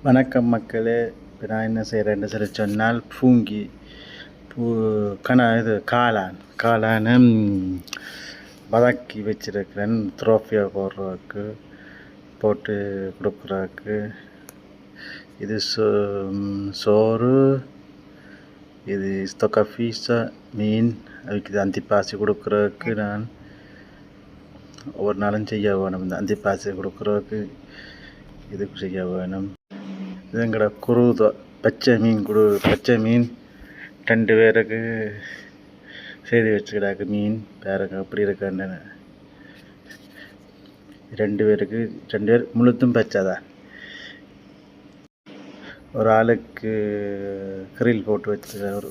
வணக்கம் மக்களே. இப்போ நான் என்ன செய்கிறேன்னு சொல்லி சொன்னால் பூ இது காளானை வதக்கி வச்சிருக்கிறேன். த்ரோஃபியா போடுறதுக்கு போட்டு கொடுக்குறதுக்கு. இது சோறு, இது ஸ்டொக்கஃபீஸா மீன், அதுக்கு இது அந்திப்பாசி கொடுக்குறதுக்கு. நான் ஒவ்வொரு நாளும் செய்ய வேணும். இந்த அந்திப்பாசி கொடுக்குறதுக்கு இதுக்கு செய்ய வேணும். இது எங்கட பச்சை மீன் 2 பேருக்கு செய்து வச்சுக்கிடாக்கு. மீன் பேருங்க அப்படி இருக்கான்னு 2 பேர் முழுத்தும் பச்சைதான். ஒரு ஆளுக்கு கிரில் போட்டு வச்சுருக்க ஒரு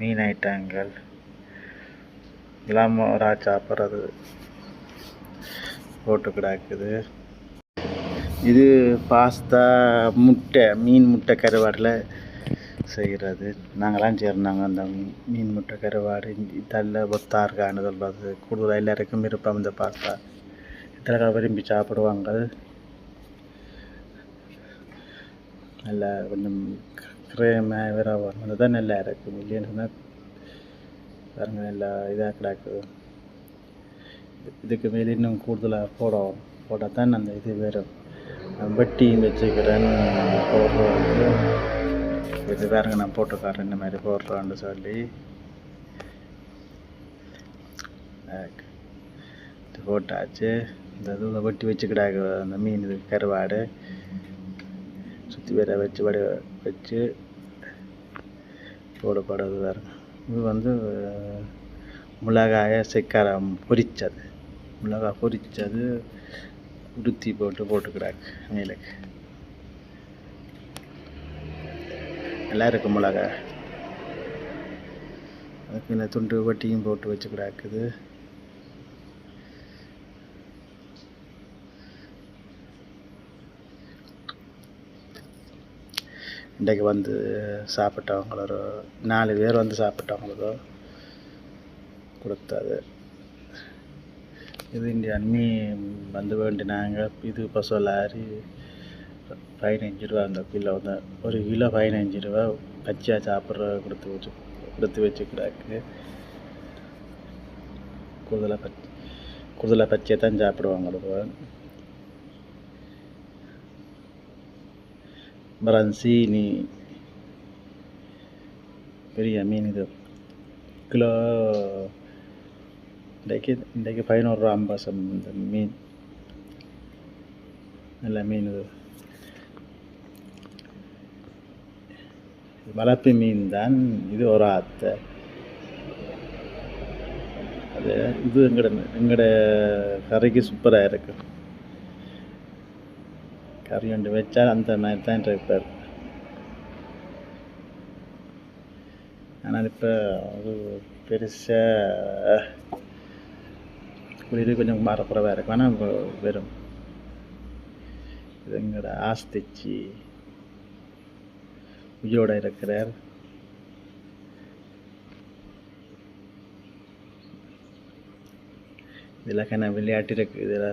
மீன் ஐட்டங்கள் இல்லாமல் ஒரு ஆள் சாப்பிட்றது போட்டு கிடாக்குது. இது பாஸ்தா மீன் முட்டை கருவாடில் செய்கிறது. நாங்களாம் சேர்ந்தாங்க அந்த மீன் முட்டை கருவாடு இதெல்லாம் ஒத்தாருக்கான்னு சொல்கிறது. கூடுதலாக எல்லாருக்கும் விருப்பம் இந்த பாஸ்தா. இதில் விரும்பி சாப்பிடுவாங்க. நல்லா கொஞ்சம் கிரேமாக வேற வந்து தான் நல்லா இருக்கும். இல்லைன்னு சொன்னால் பாருங்க நல்லா இதாக கிடக்குது. இதுக்கு மேலே இன்னும் கூடுதலாக போட்டால் தான் அந்த இது வேறு வெட்டியும் வச்சுக்கிறேன் போடுறோம். இது வேறுங்க நான் போட்டுக்காரேன் இந்த மாதிரி போடுறோன்னு சொல்லி. இது போட்டாச்சு. இந்த இதில் வெட்டி வச்சுக்கிடாங்க அந்த மீன் இது கருவாடு சுற்றி வேற வச்சு போடப்படுறது வேறு. இது வந்து மிளகாயை சீக்கிரம் பொரிச்சது உடுத்தி போட்டுக்கிறாங்க மேலுக்கு. நல்லா இருக்கும் மிளகாய். அதுக்கு இந்த துண்டு வட்டியும் போட்டு வச்சுக்கிறாக்குது. இன்றைக்கு வந்து சாப்பிட்டவங்களோ ஒரு 4 பேர் வந்து சாப்பிட்டவங்களோ கொடுத்தது. இது இந்தியன் மீன் வந்து வேண்டினாங்க. இது பசோலாரி 15 ரூபா. அந்த கிலோ வந்து 1 கிலோ 15 ரூபா. பச்சையாக சாப்பிட்ற கொடுத்து வச்சுக்கிறாக்கு. கூடுதலாக பச்சையை தான் சாப்பிடுவாங்க. பரன்சீனி பெரிய மீன். இது கிலோ இன்றைக்கு 11 ரூபா 50 இந்த மீன். நல்ல மீன். இது வளர்ப்பு மீன் தான். இது ஒரு ஆத்தை. அது இது எங்கட கறிக்கு சூப்பராக இருக்கு. கறி ஒன்று வச்சால் அந்த மாதிரி தான் இருப்பார். ஆனால் இப்போ அது பெருசாக குளிர் கொஞ்சம் மரப்புறவாக இருக்கும். ஆனால் வெறும் இது எங்களோட ஆஸ்திச்சு உயிரோட இருக்கிறார். இதில் கண்ண விளையாட்டு இருக்குது. இதில்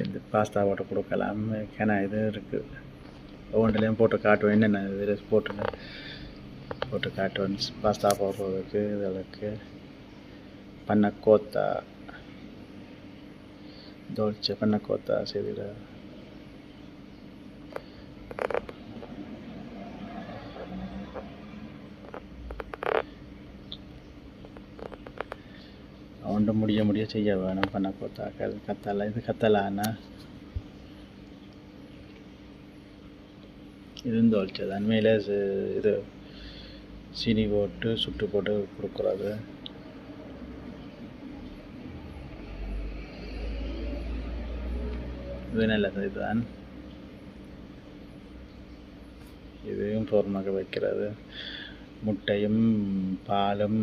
இந்த பாஸ்தா போட்டு கொடுக்கலாம். கண்ணா இது இருக்குது. ஒவ்வொன்றிலையும் போட்டு காட்டுவேன். என்னென்ன இதில் போட்டு காட்டுவேன். பாஸ்தா போடுறதுக்கு இதற்கு பன்னக்கோத்தா dolce பன்னக்கோத்தா செய்திட. ஒன்று முடிய செய்ய வேணும். பன்னக்கோத்தாக்கள் இது கத்தலான்னா இது dolce தான். மேலே இது சீனி போட்டு சுட்டு போட்டு கொடுக்குறது. இது நல்லது. இதுதான் இதையும் போர்மாக வைக்கிறது. முட்டையும் பாலும்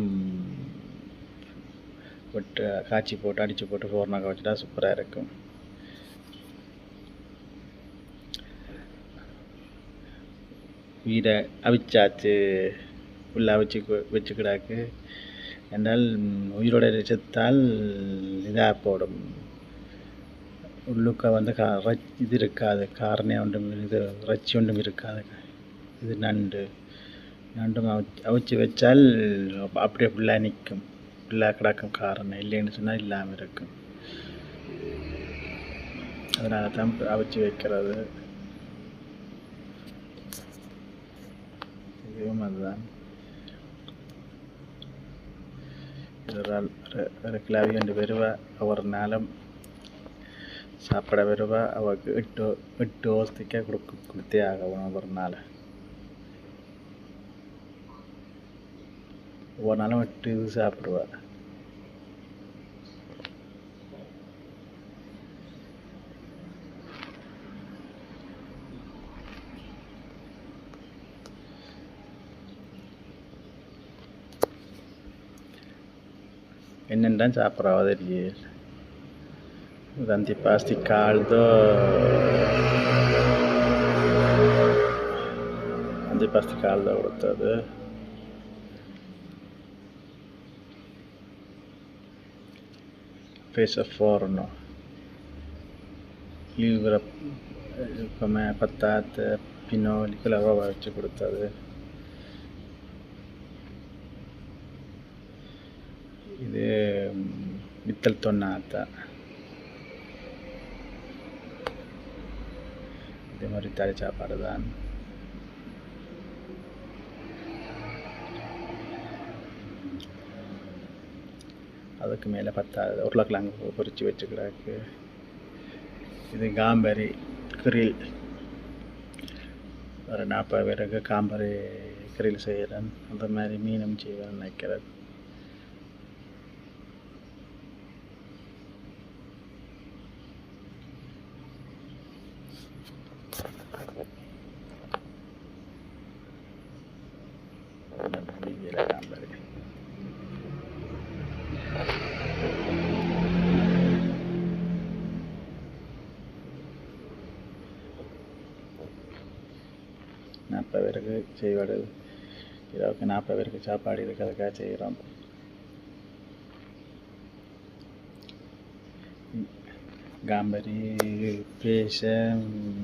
காய்ச்சி போட்டு அடித்து போட்டு போர்மாக வச்சுட்டா சூப்பராக இருக்கும். வீடை அவிச்சாச்சு. ஃபுல்லாக வச்சுக்கிடாக்கு. என்றால் உயிரோட செத்தால் இதாக போடும். உள்ளுக்க வந்து இது இருக்காது, காரணம் ஒன்றும் இது இறைச்சி ஒன்றும் இருக்காது. இது நண்டு நண்டும் அவிச்சு வச்சால் அப்படியே ஃபுல்லாக நிற்கும், ஃபுல்லாக கிடக்கும். காரணம் இல்லைன்னு சொன்னால் இல்லாமல் இருக்கும். அதனால தான் அவிச்சு வைக்கிறது. இதுவும் அதுதான். ஒரு கிளாவி 2 வருவா, ஒரு நாளும் சாப்பிட வருவா. அவருக்கு 8 வருஷத்துக்கே கொடுத்தே ஆகணும். ஒரு நாள் ஒவ்வொரு நாளும் 8 இது சாப்பிடுவா. என்னென்ன சாப்பிட்றாவோ தெரியல. Antipasti caldo, கொடுத்தது. Peso forno, livre come patate, pinoli, quella roba வச்சு கொடுத்தது. இது வித்தல் தொன்னாத்தா. இதே மாதிரி தரை சாப்பாடு தான். அதுக்கு மேலே பத்தாது. உருளைக்கிழங்கு பொரிச்சு வச்சுக்கிறாக்கு. இது காம்பரி கிரில். ஒரு 40 பேருக்கு காம்பரி கிரில் செய்கிறேன். அந்த மாதிரி மீனும் செய்வேன் நினைக்கிறேன். காம்பரி பேருக்கு செய்வாடு. இரவுக்கு 40 பேருக்கு சாப்பாடு இருக்கிறதுக்காக செய்கிறோம். காம்பரி, பேச,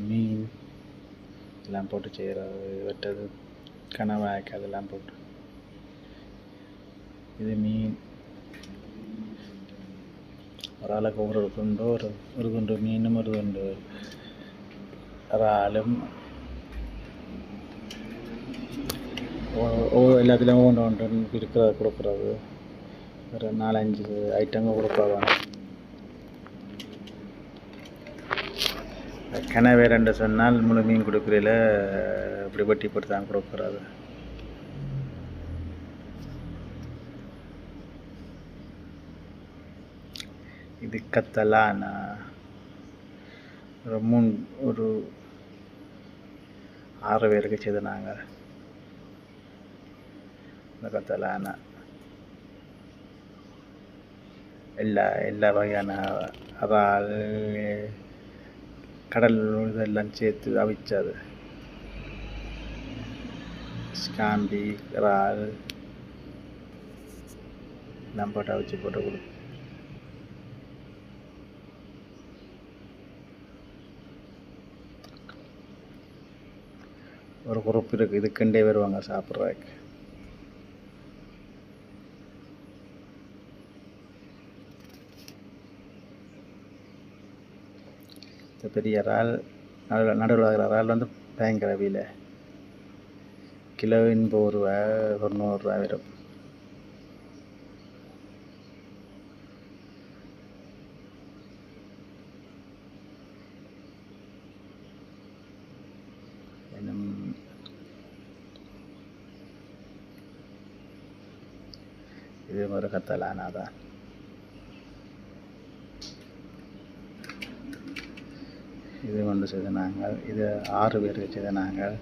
மீன் எல்லாம் போட்டு செய்கிறது. வெட்டது கனவாய்க்கு அதெல்லாம் போட்டு. இது மீன் ஒரு ஆளுக்கு ஒரு துண்டு, ஒரு துண்டு மீனும், ஒரு துண்டு இறாலும், எல்லாத்துலேயும் ஒன்று இருக்கிறத கொடுக்குறது. ஒரு 4-5 ஐட்டங்கள் கொடுப்பாங்க. கனவே 2 சொன்னால் முழு மீன் கொடுக்குறதுல இப்படி வெட்டி போட்டு தான் கொடுக்குறது. இது கத்தலானா ஒரு 6 பேருக்கு செய்து நாங்கள். இந்த கத்தலானா எல்லா வகையான இறால், கடல் இதெல்லாம் சேர்த்து அவிச்சது. ஸ்காம்பி, இறால் எல்லாம் போட்டு அவிச்சு போட்டு கொடு. ஒரு குரூப் இருக்குது, இதுக்கண்டே வருவாங்க சாப்பிட்றதுக்கு. பெரிய இறால், நடுவில் வகிற இறால் வந்து பயங்கர விலை. கிலோ 80 ரூபா, 100 ரூபா வரும். இது ஒரு கத்தலானா தான். இது கொண்டு செய்த நாங்கள். இது 6 பேருக்கு செய்த நாங்கள்.